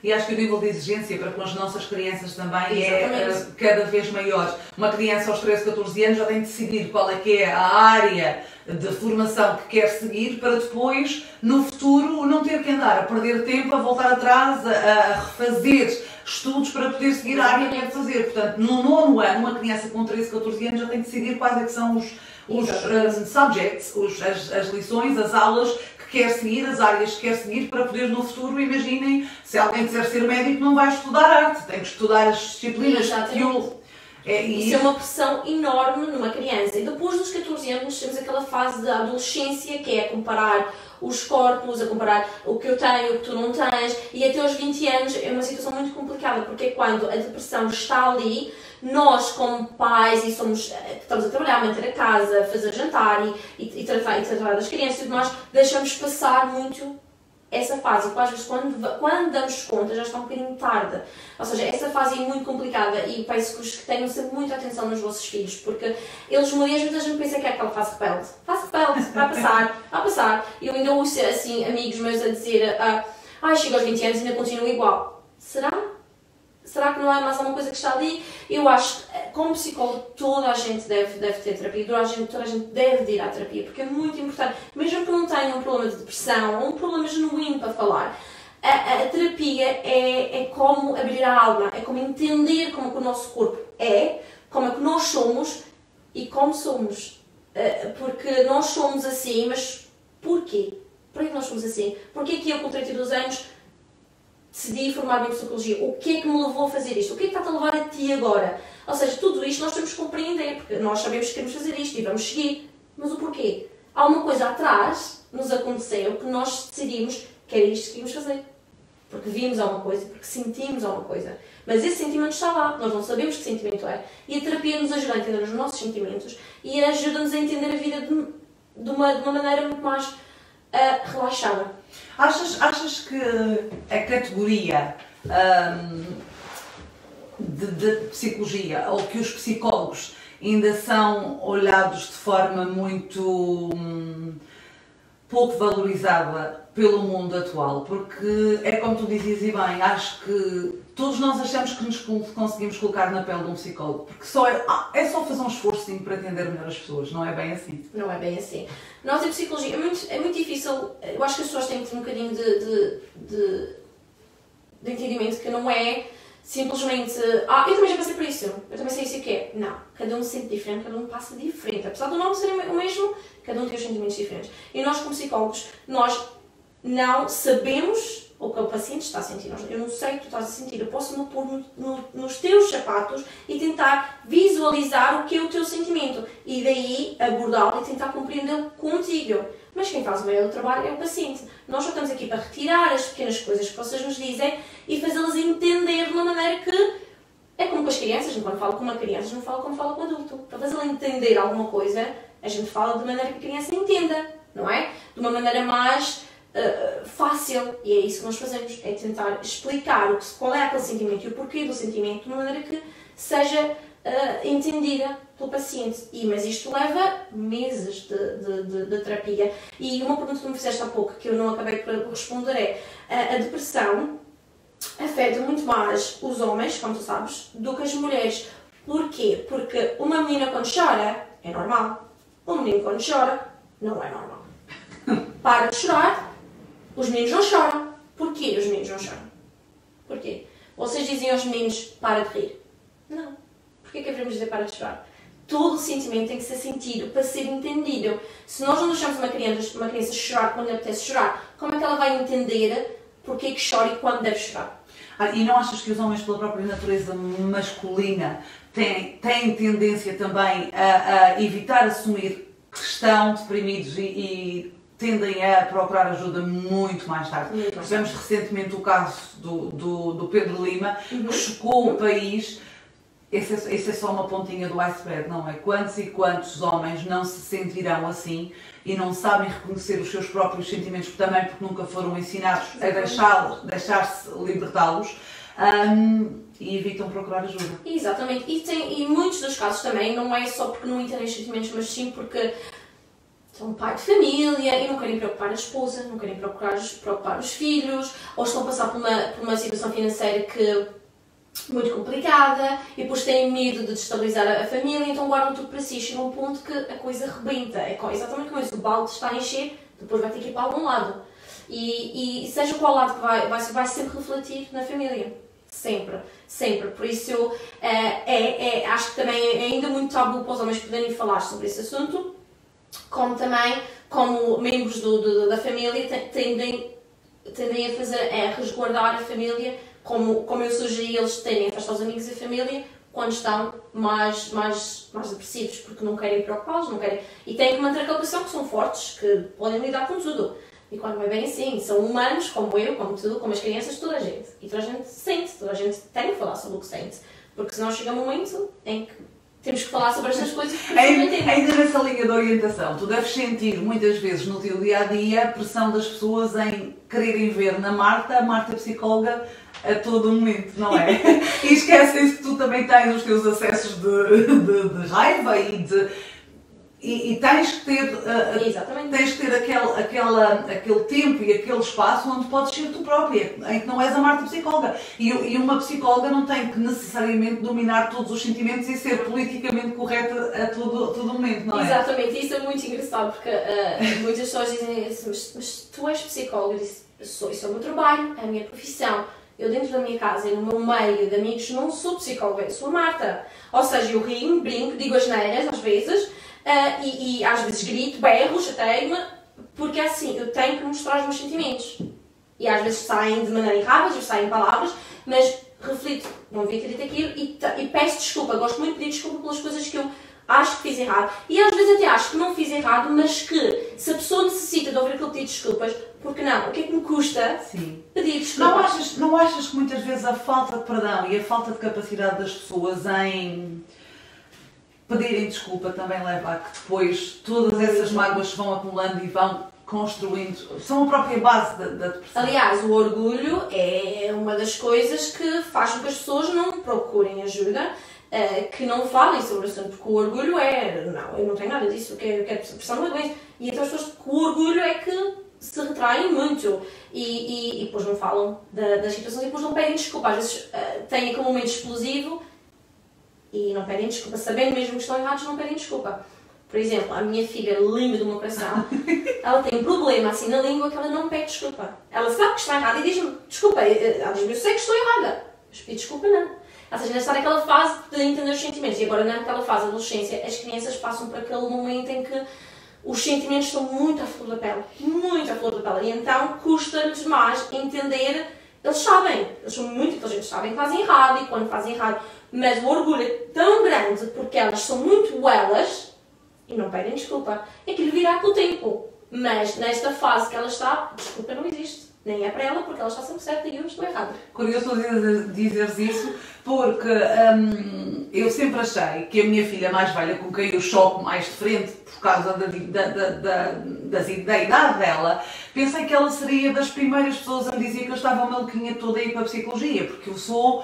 E acho que o nível de exigência para com as nossas crianças também é cada vez maior. Uma criança aos 13, 14 anos já tem de decidir qual é que é a área de formação que quer seguir, para depois, no futuro, não ter que andar a perder tempo, a voltar atrás, a refazer estudos para poder seguir a área que quer fazer. Portanto, no 9º ano, uma criança com 13, 14 anos já tem de decidir quais é que são os subjects, as lições, as aulas que quer seguir, as áreas que quer seguir, para poder no futuro, imaginem, se alguém quiser ser médico, não vai estudar arte, tem que estudar as disciplinas que isso é uma pressão enorme numa criança. E depois dos 14 anos temos aquela fase da adolescência, que é comparar os corpos, a comparar o que eu tenho, o que tu não tens, e até aos 20 anos é uma situação muito complicada, porque é quando a depressão está ali, nós como pais e estamos a trabalhar, manter a casa, fazer jantar e tratar das crianças e tudo mais, deixamos passar muito essa fase, e às vezes quando damos conta já está um bocadinho tarde. Ou seja, essa fase é muito complicada, e peço que tenham sempre muita atenção nos vossos filhos, porque eles muita gente pensa que é aquela fase rebelde. Fase rebelde, vai passar. E eu ainda ouço assim, amigos meus a dizer chego aos 20 anos e ainda continuo igual. Será que não há mais alguma coisa que está ali? Eu acho que, como psicólogo, toda a gente deve ter terapia, toda a gente deve ir à terapia, porque é muito importante. Mesmo que não tenha um problema de depressão ou um problema genuíno para falar, a terapia é como abrir a alma, é como entender como que o nosso corpo é, como é que nós somos e como somos. Porque nós somos assim, mas porquê? Porquê que nós somos assim? Porquê que eu, com 32 anos, decidi formar-me em psicologia? O que é que me levou a fazer isto? O que é que está a levar a ti agora? Ou seja, tudo isto nós temos que compreender, porque nós sabemos que queremos fazer isto e vamos seguir. Mas o porquê? Há uma coisa atrás, nos aconteceu, que nós decidimos que era isto que íamos fazer. Porque vimos alguma coisa, porque sentimos alguma coisa. Mas esse sentimento está lá, nós não sabemos que sentimento é. E a terapia nos ajuda a entender os nossos sentimentos e ajuda-nos a entender a vida de uma maneira muito mais relaxada. Achas que a categoria de psicologia, ou que os psicólogos ainda são olhados de forma muito pouco valorizada pelo mundo atual? Porque é como tu dizias e bem, acho que todos nós achamos que nos conseguimos colocar na pele de um psicólogo, porque é só fazer um esforço para entender melhor as pessoas, não é bem assim? Não é bem assim. Nós em psicologia, é muito difícil, eu acho que as pessoas têm que ter um bocadinho de entendimento que não é simplesmente, eu também já passei por isso, eu também sei isso que é. Não, cada um se sente diferente, cada um passa diferente. Apesar do nome ser o mesmo, cada um tem os sentimentos diferentes. E nós, como psicólogos, nós não sabemos o que o paciente está a sentir. Eu não sei o que tu estás a sentir, eu posso me pôr nos teus sapatos e tentar visualizar o que é o teu sentimento. E daí abordá-lo e tentar compreendê-lo contigo. Mas quem faz o maior trabalho é o paciente. Nós só estamos aqui para retirar as pequenas coisas que vocês nos dizem e fazê-las entender de uma maneira que é como com as crianças. Quando falo com uma criança, a gente não fala como fala com um adulto. Para fazê-la entender alguma coisa, a gente fala de maneira que a criança entenda, não é? De uma maneira mais fácil. E é isso que nós fazemos, é tentar explicar qual é aquele sentimento e o porquê do sentimento de uma maneira que seja entendida pelo paciente. Mas isto leva meses de terapia. E uma pergunta que tu me fizeste há pouco, que eu não acabei por responder, é a depressão afeta muito mais os homens, como tu sabes, do que as mulheres. Porquê? Porque uma menina quando chora é normal. Um menino quando chora não é normal. Para de chorar, os meninos não choram. Porquê os meninos não choram? Porquê? Vocês dizem aos meninos, para de rir. Não. Porquê que devemos dizer para de chorar? Todo o sentimento tem que ser sentido para ser entendido. Se nós não deixamos uma criança chorar quando lhe apetece chorar, como é que ela vai entender porquê que chora e quando deve chorar? E não achas que os homens, pela própria natureza masculina, têm tendência também a evitar assumir que estão deprimidos e tendem a procurar ajuda muito mais tarde? Tivemos recentemente o caso do Pedro Lima, que chocou o país. Esse é só uma pontinha do iceberg, não é? Quantos e quantos homens não se sentirão assim e não sabem reconhecer os seus próprios sentimentos também porque nunca foram ensinados a deixar-se libertá-los e evitam procurar ajuda. Exatamente. E muitos dos casos também não é só porque não entendem os sentimentos, mas sim porque são pai de família e não querem preocupar a esposa, não querem preocupar os filhos, ou estão a passar por uma situação financeira muito complicada e depois têm medo de destabilizar a família, então guardam tudo para si. Chega um ponto que a coisa rebenta. É exatamente como isso. O balde está a encher, depois vai ter que ir para algum lado. E seja qual lado que vai sempre refletir na família. Sempre. Sempre. Por isso, acho que também é ainda muito tabu para os homens poderem falar sobre esse assunto, como também, como membros da família, tendem a resguardar a família, como eu sugeri, eles tendem a afastar os amigos e a família quando estão mais depressivos, porque não querem preocupá-los, e têm que manter aquela posição que são fortes, que podem lidar com tudo. E quando não é bem assim, são humanos, como eu, como tu, como as crianças, toda a gente. E toda a gente sente, toda a gente tem que falar sobre o que sente. Porque senão chega um momento em que temos que falar sobre estas coisas. Ainda nessa linha de orientação, tu deves sentir muitas vezes no teu dia-a-dia a pressão das pessoas em quererem ver na Marta, a Marta psicóloga, a todo momento, não é? E esquecem-se que tu também tens os teus acessos de raiva e tens que ter, aquele tempo e aquele espaço onde podes ser tu própria, em que não és a Marta psicóloga. E uma psicóloga não tem que necessariamente dominar todos os sentimentos e ser politicamente correta a todo momento, não é? Exatamente, isso é muito engraçado, porque muitas pessoas dizem assim, mas tu és psicóloga? Eu disse, isso é o meu trabalho, é a minha profissão. Eu dentro da minha casa e no meu meio de amigos não sou psicóloga, eu sou a Marta. Ou seja, eu rio, brinco, digo as neiras às vezes, e às vezes grito, berro, chateio-me, porque assim, eu tenho que mostrar os meus sentimentos. E às vezes saem de maneira errada, às vezes saem palavras, mas reflito, não devia ter dito aquilo e peço desculpa. Gosto muito de pedir desculpa pelas coisas que eu acho que fiz errado. E às vezes até acho que não fiz errado, mas que se a pessoa necessita de ouvir aquele pedido de desculpas, porque não? O que é que me custa pedir desculpas? Não achas que muitas vezes a falta de perdão e a falta de capacidade das pessoas em pedirem desculpa também leva a que depois todas essas mágoas se vão acumulando e vão construindo, são a própria base da depressão? Aliás, o orgulho é uma das coisas que faz com que as pessoas não procurem ajuda, que não falem sobre o assunto, porque o orgulho não, eu não tenho nada disso, eu quero depressão não é doença. E então as pessoas com o orgulho é que se retraem muito e depois não falam das situações e depois não pedem desculpa. Às vezes têm aquele momento explosivo e não pedem desculpa, sabendo mesmo que estão errados, não pedem desculpa. Por exemplo, a minha filha, linda do meu coração, ela tem um problema assim na língua que ela não pede desculpa. Ela sabe que está errada e diz-me desculpa. Ela diz-me, eu sei que estou errada, mas pedir desculpa não. Ou seja, ainda está naquela fase de entender os sentimentos. E agora, naquela fase da adolescência, as crianças passam por aquele momento em que os sentimentos estão muito à flor da pele. Muito à flor da pele. E então custa-lhes mais entender. Eles sabem, eles são muito inteligentes, sabem que fazem errado e quando fazem errado. Mas o orgulho é tão grande porque elas são muito elas e não pedem desculpa. É que lhe virá com o tempo. Mas nesta fase que ela está, desculpa não existe. Nem é para ela, porque ela está sempre certa e eu estou errada. Curioso dizeres isso, porque eu sempre achei que a minha filha mais velha, com quem eu choco mais de frente, por causa da idade dela, pensei que ela seria das primeiras pessoas a me dizer que eu estava maluquinha toda a ir para a psicologia, porque eu sou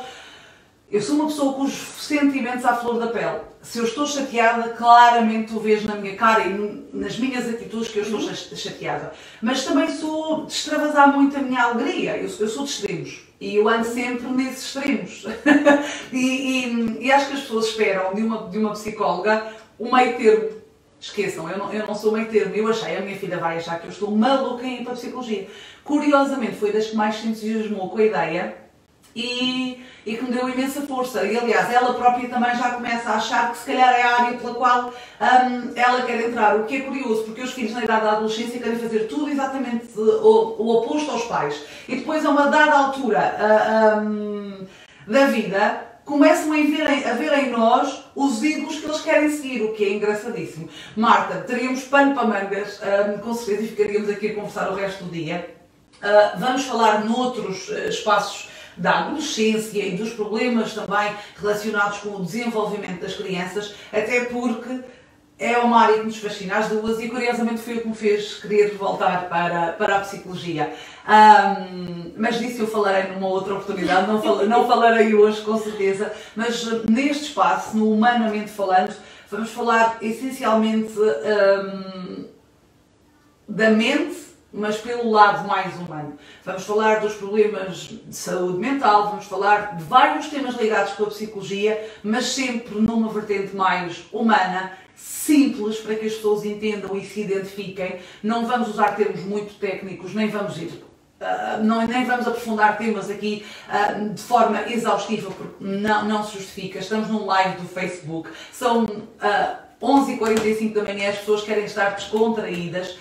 uma pessoa com os sentimentos à flor da pele. Se eu estou chateada, claramente tu vês na minha cara e nas minhas atitudes que eu estou chateada. Mas também sou de extravasar muito a minha alegria. Eu sou de extremos. E eu ando sempre nesses extremos. e acho que as pessoas esperam de uma psicóloga um meio termo. Esqueçam, eu não sou meio termo. Eu achei, a minha filha vai achar que eu estou maluca em ir para a psicologia. Curiosamente, foi das que mais se entusiasmou com a ideia. E que me deu imensa força. E aliás, ela própria também já começa a achar que se calhar é a área pela qual ela quer entrar. O que é curioso, porque os filhos na idade da adolescência querem fazer tudo exatamente o oposto aos pais. E depois a uma dada altura da vida começam a ver em nós os ídolos que eles querem seguir, o que é engraçadíssimo. Marta, teríamos pano para mangas, com certeza, e ficaríamos aqui a conversar o resto do dia. Vamos falar noutros espaços da adolescência e dos problemas também relacionados com o desenvolvimento das crianças, até porque é uma área que nos fascina as duas e curiosamente foi o que me fez querer voltar para a psicologia. Mas disso eu falarei numa outra oportunidade, não falarei hoje com certeza, mas neste espaço, no Humanamente Falando, vamos falar essencialmente da mente, mas pelo lado mais humano. Vamos falar dos problemas de saúde mental, vamos falar de vários temas ligados com a psicologia, mas sempre numa vertente mais humana, simples, para que as pessoas entendam e se identifiquem. Não vamos usar termos muito técnicos, nem vamos nem vamos aprofundar temas aqui de forma exaustiva, porque não se justifica. Estamos num live do Facebook, são 11h45 da manhã, as pessoas querem estar descontraídas,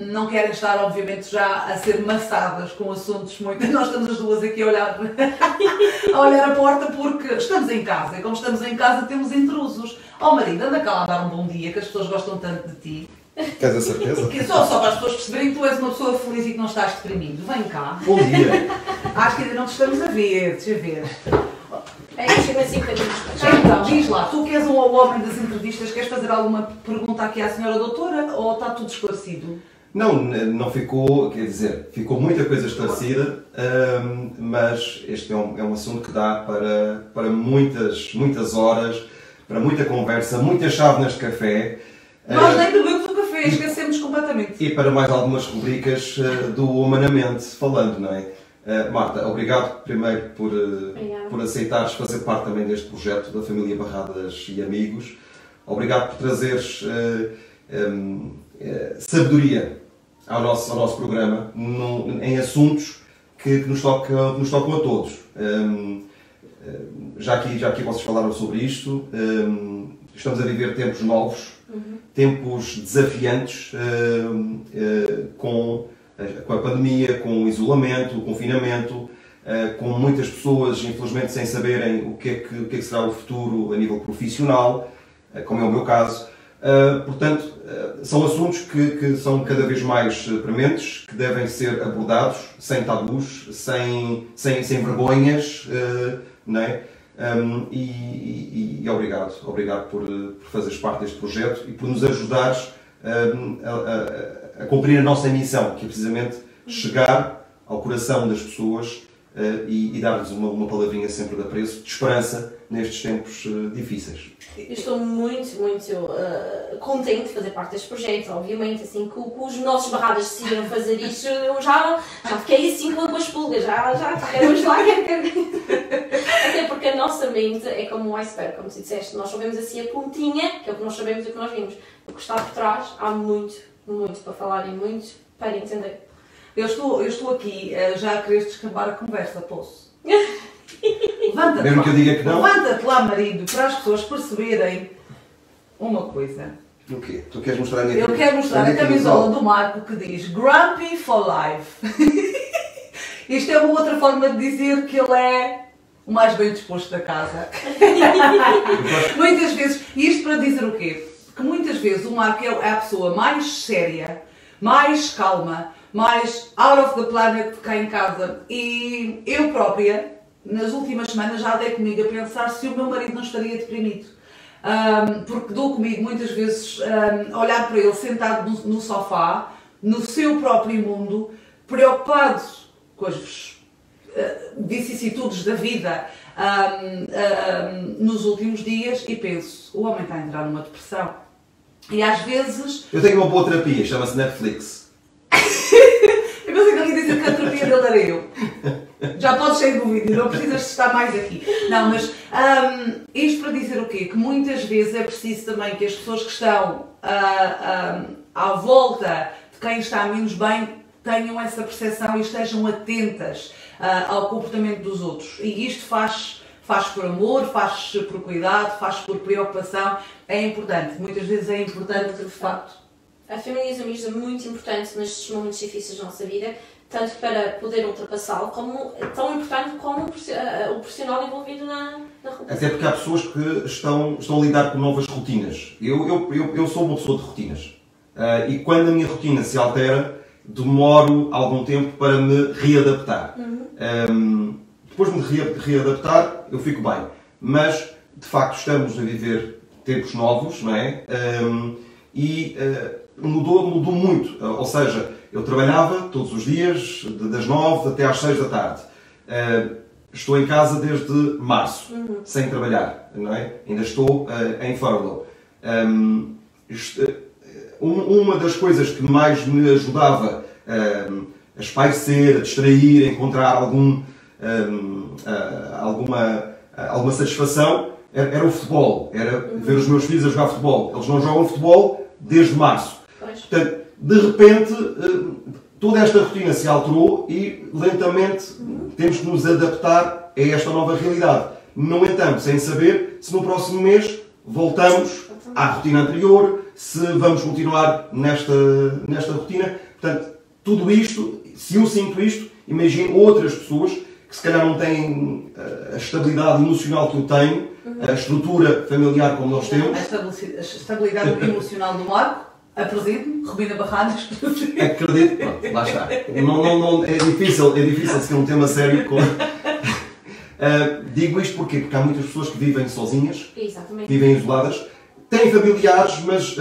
não querem estar, obviamente, já a ser maçadas com assuntos muito... Nós estamos as duas aqui a olhar a porta porque estamos em casa, e como estamos em casa temos intrusos. Marido, anda cá a dar um bom dia, que as pessoas gostam tanto de ti. Queres a certeza? Só para as pessoas perceberem que tu és uma pessoa feliz e que não estás deprimido. Vem cá. Bom dia. Acho que ainda não te estamos a ver, deixa eu ver. Chega assim para Então, diz lá, tu que és o homem das entrevistas, queres fazer alguma pergunta aqui à senhora doutora ou está tudo esclarecido? Não ficou, quer dizer, ficou muita coisa esclarecida, mas este é um assunto que dá para muitas horas, para muita conversa, muitas chávenas de café. Nós nem bebemos o café, esquecemos completamente. E para mais algumas rubricas do Humanamente Falando, não é? Marta, obrigado primeiro por aceitares fazer parte também deste projeto da família Barradas e Amigos. Obrigado por trazeres sabedoria ao nosso programa em assuntos que nos tocam a todos. Já aqui vocês falaram sobre isto. Estamos a viver tempos novos, tempos desafiantes, com com a pandemia, com o isolamento, o confinamento, com muitas pessoas, infelizmente, sem saberem o que é que será o futuro a nível profissional, como é o meu caso. Portanto, são assuntos que são cada vez mais prementes, que devem ser abordados sem tabus, sem vergonhas, não é? E obrigado por fazeres parte deste projeto e por nos ajudares a cumprir a nossa missão, que é precisamente chegar ao coração das pessoas e dar-lhes uma palavrinha sempre de apreço, de esperança nestes tempos difíceis. Eu estou muito contente de fazer parte deste projeto. Obviamente, assim que os nossos barradas decidiram fazer isto, eu já fiquei assim com as pulgas, já queremos lá, até porque a nossa mente é como um iceberg, como tu disseste, nós só vemos assim a pontinha, que é o que nós sabemos e o que nós vimos. O que está por trás, há muito para falar e muito para entender. Eu estou aqui já a querer descambar a conversa, posso? Levanta-te, mesmo que eu diga que não. Levanta-te lá, marido, para as pessoas perceberem uma coisa. O quê? Tu queres mostrar a minha Eu quero mostrar a camisola do Marco que diz Grumpy for Life. Isto é uma outra forma de dizer que ele é o mais bem disposto da casa. Muitas vezes, e isto para dizer o quê? Que muitas vezes o Marco é a pessoa mais séria, mais calma, mais out of the planet cá em casa. E eu própria, nas últimas semanas, já dei comigo a pensar se o meu marido não estaria deprimido. Porque dou comigo muitas vezes olhar para ele sentado no sofá, no seu próprio mundo, preocupado com as vicissitudes da vida nos últimos dias, e penso, o homem está a entrar numa depressão. E às vezes... Eu tenho uma boa terapia, chama-se Netflix. Eu pensei que ele ia dizer que a terapia dele era eu. Já podes sair do vídeo, não precisas estar mais aqui. Não, mas isto para dizer o quê? Que muitas vezes é preciso também que as pessoas que estão à volta de quem está menos bem tenham essa percepção e estejam atentas ao comportamento dos outros. E isto faz por amor, faz por cuidado, faz por preocupação. É importante. Muitas vezes é importante, de facto. A família e os amigos é muito importante nestes momentos difíceis da nossa vida, tanto para poder ultrapassá-lo, como tão importante como o profissional envolvido na rotina. Até porque há pessoas que estão a lidar com novas rotinas. Eu sou uma pessoa de rotinas. E quando a minha rotina se altera, demoro algum tempo para me readaptar. Depois de me readaptar, eu fico bem. Mas, de facto, estamos a viver tempos novos, não é? Mudou muito. Ou seja, eu trabalhava todos os dias, das 9 até às 6 da tarde. Estou em casa desde março, sem trabalhar, não é? Ainda estou em furlough. Uma das coisas que mais me ajudava a espairecer, a distrair, a encontrar alguma satisfação era o futebol, era ver os meus filhos a jogar futebol. Eles não jogam futebol desde março. Portanto, de repente, toda esta rotina se alterou e lentamente temos que nos adaptar a esta nova realidade. No entanto, sem saber se no próximo mês voltamos à rotina anterior, se vamos continuar nesta rotina. Portanto, tudo isto, se eu sinto isto, imagino outras pessoas que se calhar não têm a estabilidade emocional que eu tenho, a estrutura familiar como nós temos. A estabilidade emocional do Marco, apresento-me, Robina Barradas. Acredito, pronto, lá está. É difícil ser um tema sério. Digo isto porquê? Porque há muitas pessoas que vivem sozinhas, vivem isoladas, têm familiares, mas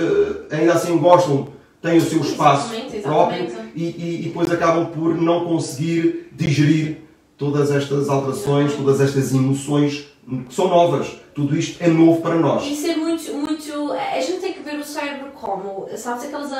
ainda assim gostam, têm o seu espaço próprio e depois acabam por não conseguir digerir todas estas alterações, todas estas emoções que são novas. Tudo isto é novo para nós. Isso é muito... A gente tem que ver o cérebro como, sabes, aquelas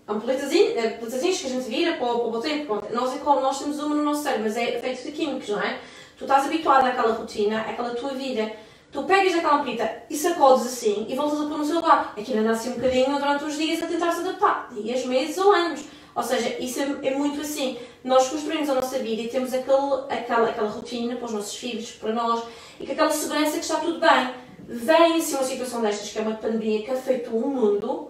ampuletazinhas que a gente vira para o botão. Nós temos uma no nosso cérebro, mas é feito de químicos, não é? Tu estás habituado àquela rotina, àquela tua vida. Tu pegas aquela ampulheta e sacodes assim e voltas a pôr no seu lugar. Aquilo anda assim um bocadinho durante os dias a tentar se adaptar. Dias, meses ou anos. Ou seja, isso é muito assim. Nós construímos a nossa vida e temos aquela rotina para os nossos filhos, para nós, e com aquela segurança que está tudo bem. Vem assim uma situação destas, que é uma pandemia que afetou o mundo,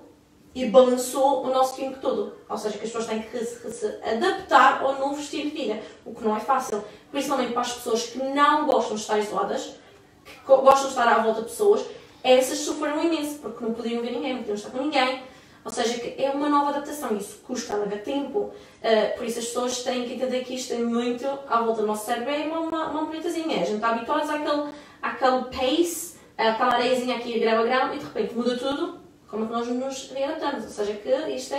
e balançou o nosso time todo. Ou seja, que as pessoas têm que se adaptar ao novo estilo de vida, o que não é fácil. Principalmente para as pessoas que não gostam de estar isoladas, que gostam de estar à volta de pessoas, essas sofreram imenso, porque não podiam ver ninguém, não podiam estar com ninguém. Ou seja, que é uma nova adaptação, isso custa, leva tempo. Por isso as pessoas têm que entender que isto é muito à volta do nosso cérebro, é uma boletazinha. A gente está habituados àquele pace, àquela areiazinha aqui, grão a grão, e de repente muda tudo. Como é que nós nos readaptamos? Ou seja, que isto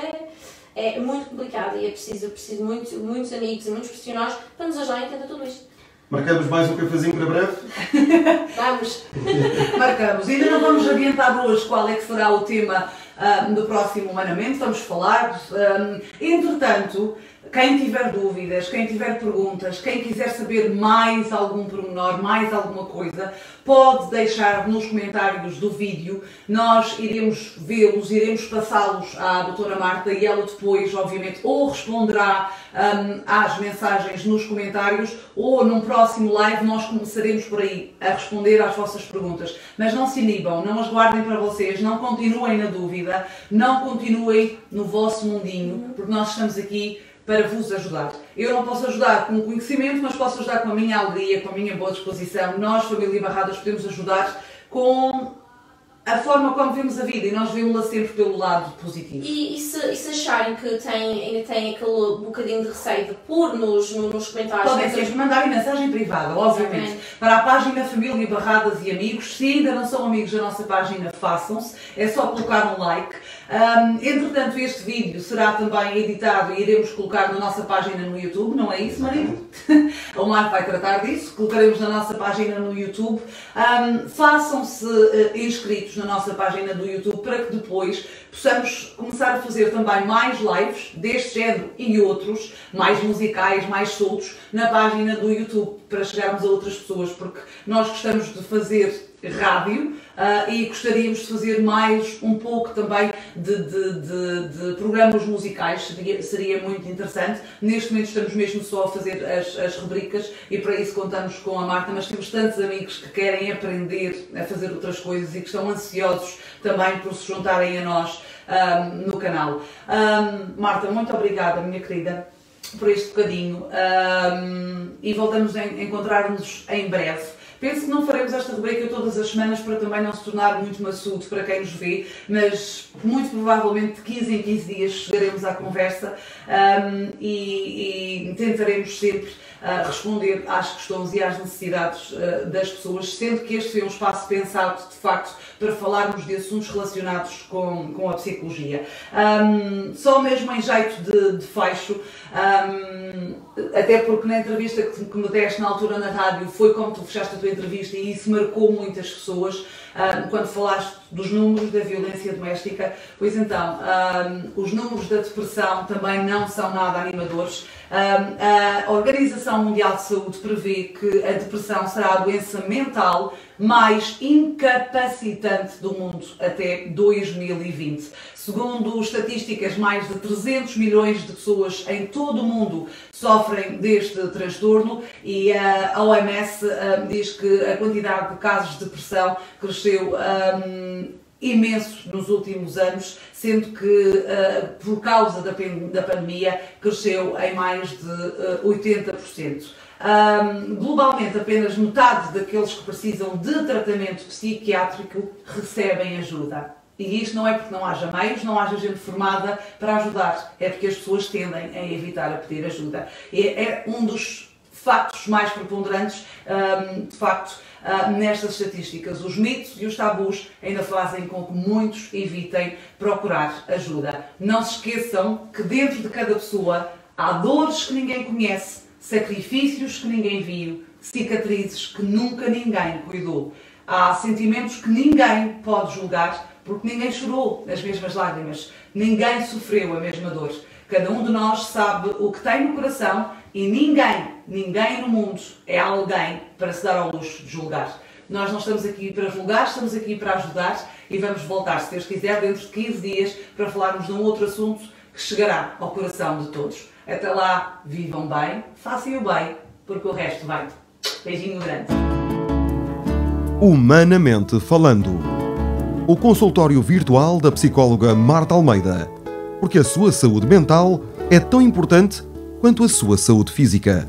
é muito complicado e é preciso muitos amigos e muitos profissionais para nos ajudarem a entender tudo isto. Marcamos mais um cafezinho para breve? Vamos! Marcamos. Ainda não vamos adiantar hoje qual é que será o tema do próximo Humanamente, vamos falar. Entretanto, quem tiver dúvidas, quem tiver perguntas, quem quiser saber mais algum pormenor, mais alguma coisa, pode deixar nos comentários do vídeo. Nós iremos vê-los, iremos passá-los à doutora Marta e ela depois, obviamente, ou responderá às mensagens nos comentários ou num próximo live nós começaremos por aí a responder às vossas perguntas. Mas não se inibam, não as guardem para vocês, não continuem na dúvida, não continuem no vosso mundinho, porque nós estamos aqui para vos ajudar. Eu não posso ajudar com conhecimento, mas posso ajudar com a minha alegria, com a minha boa disposição. Nós, Família Barradas, podemos ajudar com a forma como vemos a vida e nós vemos-la sempre pelo lado positivo. E se acharem que ainda tem aquele bocadinho de receio de pôr-nos nos comentários... Podem sempre mandar mensagem privada, obviamente. Exatamente. Para a página Família Barradas e Amigos. Se ainda não são amigos da nossa página, façam-se. É só colocar um like. Entretanto, este vídeo será também editado e iremos colocar na nossa página no YouTube, não é isso, marido? O Marco vai tratar disso, colocaremos na nossa página no YouTube. Façam-se inscritos na nossa página do YouTube para que depois possamos começar a fazer também mais lives deste género e outros, mais musicais, mais soltos, na página do YouTube, para chegarmos a outras pessoas, porque nós gostamos de fazer rádio e gostaríamos de fazer mais um pouco também de programas musicais, seria muito interessante. Neste momento estamos mesmo só a fazer as rubricas e para isso contamos com a Marta, mas temos tantos amigos que querem aprender a fazer outras coisas e que estão ansiosos também por se juntarem a nós no canal. Marta, muito obrigada, minha querida, por este bocadinho e voltamos a encontrar-nos em breve. Penso que não faremos esta rubrica todas as semanas para também não se tornar muito maçudo para quem nos vê, mas muito provavelmente de 15 em 15 dias chegaremos à conversa e tentaremos sempre responder às questões e às necessidades das pessoas, sendo que este foi um espaço pensado, de facto, para falarmos de assuntos relacionados com a psicologia. Só mesmo em jeito de fecho, até porque na entrevista que me deste na altura na rádio foi como tu fechaste a tua entrevista e isso marcou muitas pessoas quando falaste dos números da violência doméstica. Pois então, os números da depressão também não são nada animadores. A Organização Mundial de Saúde prevê que a depressão será a doença mental mais incapacitante do mundo até 2020. Segundo estatísticas, mais de 300 milhões de pessoas em todo o mundo sofrem deste transtorno e a OMS diz que a quantidade de casos de depressão cresceu imenso nos últimos anos, sendo que por causa da pandemia cresceu em mais de 80%. Globalmente, apenas metade daqueles que precisam de tratamento psiquiátrico recebem ajuda. E isto não é porque não haja meios, não haja gente formada para ajudar, é porque as pessoas tendem a evitar a pedir ajuda. E é um dos factos mais preponderantes, de facto, nestas estatísticas. Os mitos e os tabus ainda fazem com que muitos evitem procurar ajuda. Não se esqueçam que dentro de cada pessoa há dores que ninguém conhece, sacrifícios que ninguém viu, cicatrizes que nunca ninguém cuidou. Há sentimentos que ninguém pode julgar, porque ninguém chorou as mesmas lágrimas, ninguém sofreu a mesma dor. Cada um de nós sabe o que tem no coração e ninguém no mundo é alguém para se dar ao luxo de julgar. Nós não estamos aqui para julgar, estamos aqui para ajudar e vamos voltar, se Deus quiser, dentro de 15 dias para falarmos de um outro assunto que chegará ao coração de todos. Até lá, vivam bem, façam o bem, porque o resto vai. Beijinho grande. Humanamente falando. o consultório virtual da psicóloga Marta Almeida, porque a sua saúde mental é tão importante quanto a sua saúde física.